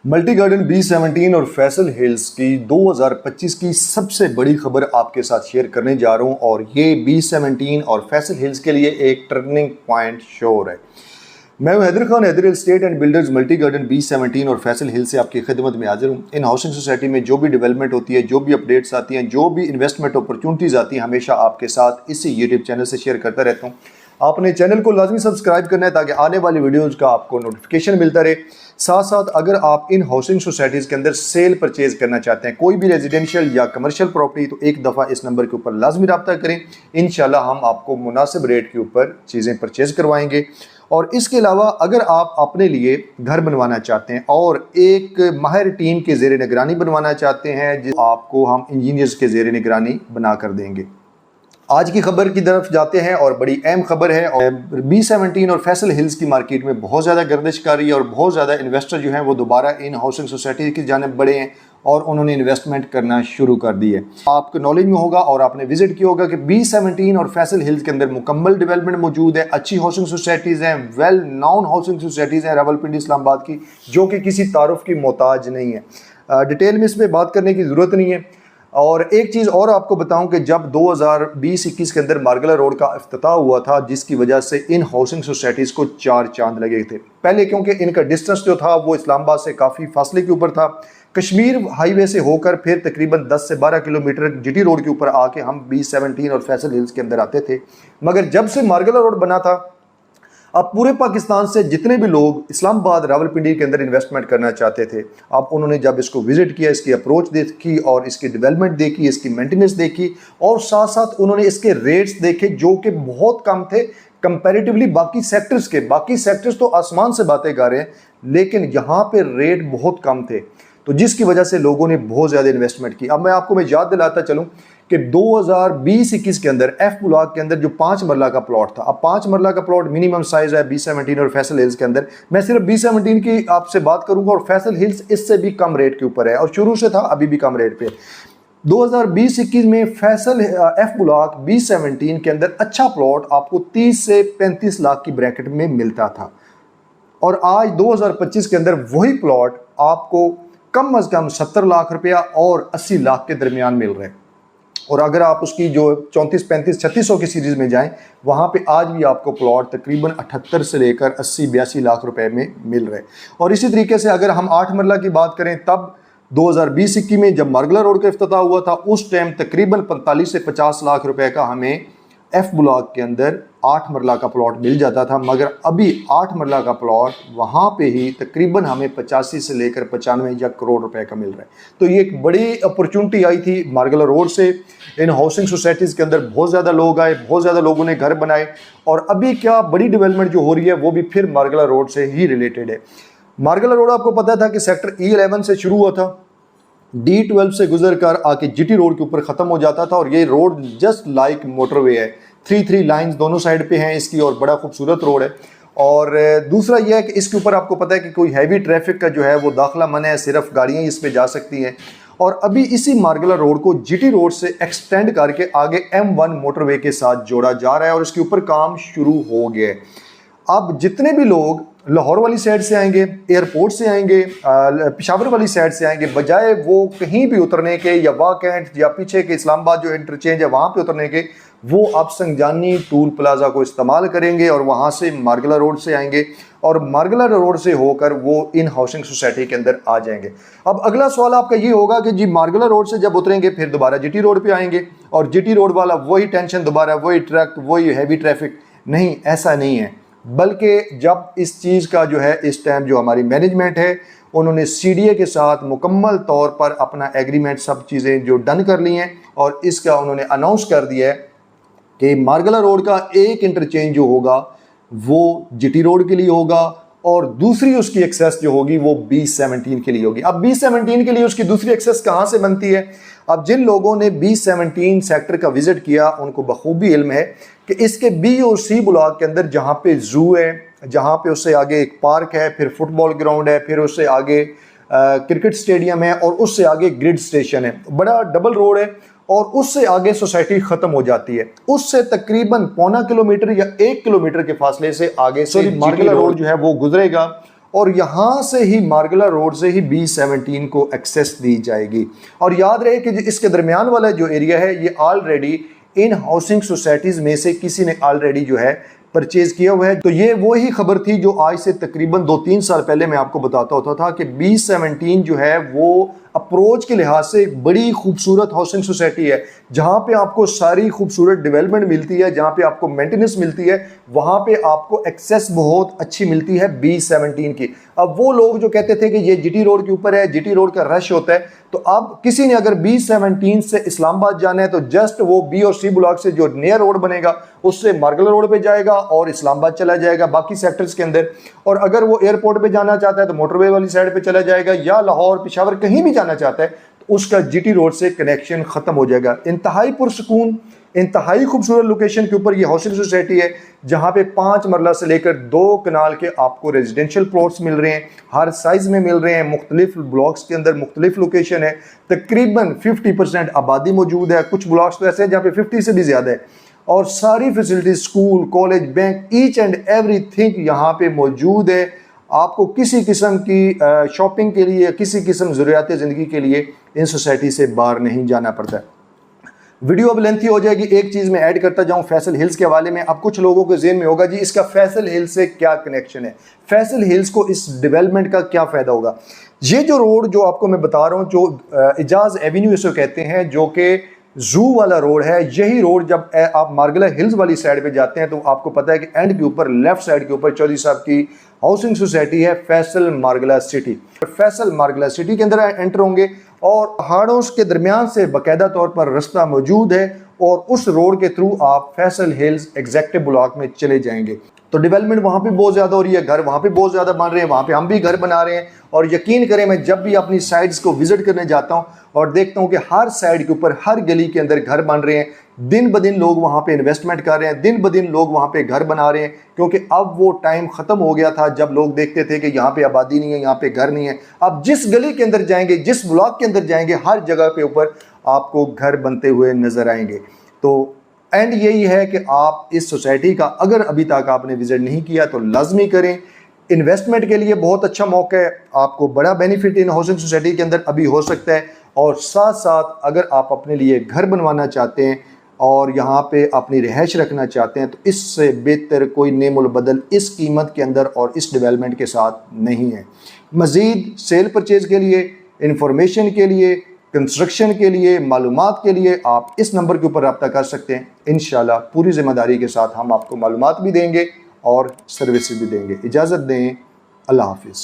Multi garden B17 और Faisal hills की 2025 की सबसे बड़ी खबर आपके साथ शेयर करने जा रहा हूं और ये B17 और फैसल हिल्स के लिए एक टर्निंग पॉइंट श्योर है। मैं हूं Haider Khan, Haider real estate and builders multi garden B17 और फैसल हिल्स से आपकी खिदमत में हाजिर हूं। इन हाउसिंग सोसाइटी में जो भी डेवलपमेंट होती है, जो भी अपडेट्स आती हैं, जो भी इन्वेस्टमेंट अपॉर्चुनिटीज़ आती हैं, हमेशा आपके साथ इसी यूट्यूब चैनल से शेयर करता रहता हूँ। आपने चैनल को लाजमी सब्सक्राइब करना है ताकि आने वाली वीडियोज़ का आपको नोटिफिकेशन मिलता रहे। साथ साथ अगर आप इन हाउसिंग सोसाइटीज़ के अंदर सेल परचेज करना चाहते हैं, कोई भी रेजिडेंशियल या कमर्शियल प्रॉपर्टी, तो एक दफ़ा इस नंबर के ऊपर लाजमी रब्ता करें। इंशाल्लाह हम आपको मुनासिब रेट के ऊपर चीज़ें परचेज करवाएंगे। और इसके अलावा अगर आप अपने लिए घर बनवाना चाहते हैं और एक माहिर टीम के ज़ेर निगरानी बनवाना चाहते हैं, जिस आपको हम इंजीनियर्स के ज़ेर निगरानी बना कर देंगे। आज की खबर की तरफ जाते हैं और बड़ी अहम खबर है। और B17 और फैसल हिल्स की मार्केट में बहुत ज़्यादा गर्दिश कर रही है और बहुत ज़्यादा इन्वेस्टर जो हैं वो दोबारा इन हाउसिंग सोसाइटी की जानिब बढ़े हैं और उन्होंने इन्वेस्टमेंट करना शुरू कर दी है। आपको नॉलेज में होगा और आपने विजिट किया होगा कि B17 और फैसल हिल्स के अंदर मुकम्मल डेवलपमेंट मौजूद है। अच्छी हाउसिंग सोसाइटीज़ हैं, वेल नॉन हाउसिंग सोसाइटीज़ हैं रावलपिंडी इस्लामाबाद की, जो कि किसी तारुफ की मोहताज नहीं है। डिटेल में इस पर बात करने की ज़रूरत नहीं है। और एक चीज़ और आपको बताऊं कि जब 2020-21 के अंदर मार्गला रोड का इफ्तिताह हुआ था, जिसकी वजह से इन हाउसिंग सोसाइटीज़ को 4 चांद लगे थे। पहले क्योंकि इनका डिस्टेंस जो था वो इस्लामाबाद से काफ़ी फासले के ऊपर था। कश्मीर हाईवे से होकर फिर तकरीबन 10 से 12 किलोमीटर GT रोड के ऊपर आके हम B17 और फैसल हिल्स के अंदर आते थे। मगर जब से मार्गला रोड बना था, अब पूरे पाकिस्तान से जितने भी लोग इस्लामाबाद रावलपिंडी के अंदर इन्वेस्टमेंट करना चाहते थे, अब उन्होंने जब इसको विजिट किया, इसकी अप्रोच देखी और इसकी डेवलपमेंट देखी, इसकी मेंटेनेंस देखी और साथ साथ उन्होंने इसके रेट्स देखे जो कि बहुत कम थे कंपैरेटिवली बाकी सेक्टर्स के। बाकी सेक्टर्स तो आसमान से बातें कर रहे हैं, लेकिन यहाँ पे रेट बहुत कम थे, तो जिसकी वजह से लोगों ने बहुत ज़्यादा इन्वेस्टमेंट की। अब मैं याद दिलाता चलूँ कि 2020-21 के अंदर F ब्लॉक के अंदर जो 5 मरला का प्लॉट था, अब 5 मरला का प्लॉट मिनिमम साइज है B17 और फैसल हिल्स के अंदर। मैं सिर्फ B17 की आपसे बात करूंगा और फैसल हिल्स इससे भी कम रेट के ऊपर है और शुरू से था, अभी भी कम रेट पे। 2020-21 में फैसल F ब्लॉक B17 के अंदर अच्छा प्लॉट आपको 30 से 35 लाख की ब्रैकेट में मिलता था और आज 2025 के अंदर वही प्लॉट आपको कम अज कम 70 लाख रुपया और 80 लाख के दरमियान मिल रहे हैं। और अगर आप उसकी जो 34, 35, 3600 की सीरीज़ में जाएं, वहाँ पे आज भी आपको प्लॉट तकरीबन 78 से लेकर 80, 82 लाख रुपए में मिल रहे हैं। और इसी तरीके से अगर हम 8 मरला की बात करें, तब 2020-21 में जब मार्गला रोड का इफ्तिताह हुआ था, उस टाइम तकरीबन 45 से 50 लाख रुपए का हमें F ब्लॉक के अंदर 8 मरला का प्लॉट मिल जाता था। मगर अभी 8 मरला का प्लॉट वहाँ पे ही तकरीबन हमें 85 से लेकर 95 या करोड़ रुपए का मिल रहा है। तो ये एक बड़ी अपॉर्चुनिटी आई थी मार्गला रोड से। इन हाउसिंग सोसाइटीज़ के अंदर बहुत ज़्यादा लोग आए, बहुत ज़्यादा लोगों ने घर बनाए और अभी क्या बड़ी डेवलपमेंट जो हो रही है वो भी फिर मार्गला रोड से ही रिलेटेड है। मार्गला रोड आपको पता था कि सेक्टर E11 से शुरू हुआ था, D12 से गुजर कर आके GT रोड के ऊपर ख़त्म हो जाता था और ये रोड जस्ट लाइक मोटरवे है। 3 लाइंस दोनों साइड पे हैं इसकी और बड़ा खूबसूरत रोड है। और दूसरा यह है कि इसके ऊपर आपको पता है कि कोई हैवी ट्रैफिक का जो है वो दाखिला मना है, सिर्फ गाड़ियाँ इस पे जा सकती हैं। और अभी इसी मार्गला रोड को GT रोड से एक्सटेंड करके आगे M1 मोटरवे के साथ जोड़ा जा रहा है और इसके ऊपर काम शुरू हो गया है। अब जितने भी लोग लाहौर वाली साइड से आएंगे, एयरपोर्ट से आएंगे, पेशावर वाली साइड से आएंगे, बजाय वो कहीं भी उतरने के या वाकैंट या पीछे के इस्लामाबाद जो इंटरचेंज है वहाँ पे उतरने के, वो अब संजानी टूल प्लाजा को इस्तेमाल करेंगे और वहाँ से मार्गला रोड से आएंगे और मार्गला रोड से होकर वो इन हाउसिंग सोसाइटी के अंदर आ जाएंगे। अब अगला सवाल आपका ये होगा कि जी मार्गला रोड से जब उतरेंगे फिर दोबारा GT रोड पे आएंगे और GT रोड वाला वही टेंशन, दोबारा वही ट्रक, वही हैवी ट्रैफिक। नहीं, ऐसा नहीं है। बल्कि जब इस चीज़ का जो है इस टाइम जो हमारी मैनेजमेंट है, उन्होंने CDA के साथ मुकम्मल तौर पर अपना एग्रीमेंट सब चीज़ें जो डन कर ली हैं और इसका उन्होंने अनाउंस कर दिया है कि मार्गला रोड का एक इंटरचेंज जो होगा वो GT रोड के लिए होगा और दूसरी उसकी एक्सेस जो होगी वो B17 के लिए होगी। अब B17 के लिए उसकी दूसरी एक्सेस कहाँ से बनती है? अब जिन लोगों ने B17 सेक्टर का विजिट किया उनको बखूबी इल्म है कि इसके B और C ब्लॉक के अंदर जहाँ पे जू है, जहाँ पे उससे आगे एक पार्क है, फिर फुटबॉल ग्राउंड है, फिर उससे आगे क्रिकेट स्टेडियम है और उससे आगे ग्रिड स्टेशन है, बड़ा डबल रोड है और उससे आगे सोसाइटी ख़त्म हो जाती है। उससे तकरीबन 0.25 किलोमीटर या 1 किलोमीटर के फासले से आगे से मार्गला रोड जो है वो गुजरेगा और यहाँ से ही मार्गला रोड से ही B17 को एक्सेस दी जाएगी। और याद रहे कि इसके दरमियान वाला जो एरिया है ये ऑलरेडी इन हाउसिंग सोसाइटीज़ में से किसी ने ऑलरेडी जो है परचेज किया हुआ है। तो ये वो ही खबर थी जो आज से तकरीबन 2-3 साल पहले मैं आपको बताता होता था कि B17 जो है वो अप्रोच के लिहाज से बड़ी खूबसूरत हाउसिंग सोसाइटी है, जहाँ पे आपको सारी खूबसूरत डेवलपमेंट मिलती है, जहाँ पे आपको मेंटेनेंस मिलती है, वहाँ पे आपको एक्सेस बहुत अच्छी मिलती है B17 की। अब वो लोग जो कहते थे कि ये जीटी रोड के ऊपर है, जीटी रोड का रश होता है, तो अब किसी ने अगर B17 से इस्लामाबाद जाना है तो जस्ट वो बी और सी ब्लॉक से जो नया रोड बनेगा उससे मार्गला रोड पे जाएगा और इस्लामाबाद चला जाएगा बाकी सेक्टर्स के अंदर। और अगर वो एयरपोर्ट पे जाना चाहता है तो मोटरवे वाली साइड पे चला जाएगा, या लाहौर पेशावर कहीं भी जाना चाहता है तो उसका जीटी रोड से कनेक्शन खत्म हो जाएगा। इंतहाई पुरसकून, इंतहाई खूबसूरत लोकेशन के ऊपर ये हाउसिंग सोसाइटी है, जहाँ पे 5 मरला से लेकर 2 कनाल के आपको रेजिडेंशियल प्लॉट्स मिल रहे हैं, हर साइज में मिल रहे हैं, मुख्तलिफ ब्लॉक्स के अंदर मुख्तलिफ लोकेशन है, तकरीबन 50% आबादी मौजूद है, कुछ ब्लॉक्स तो ऐसे हैं जहाँ पे 50 से भी ज़्यादा है, और सारी facilities school, college, bank, each and everything यहाँ पे मौजूद है। आपको किसी किस्म की शॉपिंग के लिए, किसी किस्म ज़रूरियात ज़िंदगी के लिए इन सोसाइटी से बाहर नहीं जाना पड़ता है। वीडियो अब लेंथी हो जाएगी, एक चीज़ मैं ऐड करता जाऊं फैसल हिल्स के हवाले में। अब कुछ लोगों के ज़हन में होगा जी इसका फैसल हिल्स से क्या कनेक्शन है, फैसल हिल्स को इस डेवलपमेंट का क्या फ़ायदा होगा। ये जो रोड जो आपको मैं बता रहा हूँ, जो एजाज एवेन्यू इसको कहते हैं, जो कि जू वाला रोड है, यही रोड जब आप मार्गला हिल्स वाली साइड पे जाते हैं तो आपको पता है कि एंड के ऊपर लेफ्ट साइड के ऊपर चौधरी साहब की हाउसिंग सोसाइटी है, फैसल मार्गला सिटी। फैसल मार्गला सिटी के अंदर एंटर होंगे और पहाड़ों के दरमियान से बाकायदा तौर पर रास्ता मौजूद है और उस रोड के थ्रू आप फैसल हिल्स एग्जेक्टिव ब्लॉक में चले जाएंगे। तो डेवलपमेंट वहाँ पे बहुत ज़्यादा हो रही है, घर वहाँ पे बहुत ज़्यादा बन रहे हैं, वहाँ पे हम भी घर बना रहे हैं। और यकीन करें, मैं जब भी अपनी साइड्स को विजिट करने जाता हूँ और देखता हूँ कि हर साइड के ऊपर, हर गली के अंदर घर बन रहे हैं। दिन ब दिन लोग वहाँ पे इन्वेस्टमेंट कर रहे हैं, दिन ब दिन लोग वहाँ पे घर बना रहे हैं, क्योंकि अब वो टाइम ख़त्म हो गया था जब लोग देखते थे कि यहाँ पे आबादी नहीं है, यहाँ पे घर नहीं है। अब जिस गली के अंदर जाएंगे, जिस ब्लॉक के अंदर जाएंगे, हर जगह के ऊपर आपको घर बनते हुए नजर आएंगे। तो एंड यही है कि आप इस सोसाइटी का अगर अभी तक आपने विजिट नहीं किया तो लाजमी करें। इन्वेस्टमेंट के लिए बहुत अच्छा मौका है, आपको बड़ा बेनिफिट इन हाउसिंग सोसाइटी के अंदर अभी हो सकता है। और साथ साथ अगर आप अपने लिए घर बनवाना चाहते हैं और यहाँ पे अपनी रिहाइश रखना चाहते हैं तो इससे बेहतर कोई नेमुल बदल इस कीमत के अंदर और इस डेवलपमेंट के साथ नहीं है। मज़ीद सेल परचेज़ के लिए, इंफॉर्मेशन के लिए, कंस्ट्रक्शन के लिए, मालूमात के लिए आप इस नंबर के ऊपर रब्ता कर सकते हैं। इंशाल्लाह पूरी ज़िम्मेदारी के साथ हम आपको मालूमात भी देंगे और सर्विस भी देंगे। इजाज़त दें, अल्लाह हाफिज़।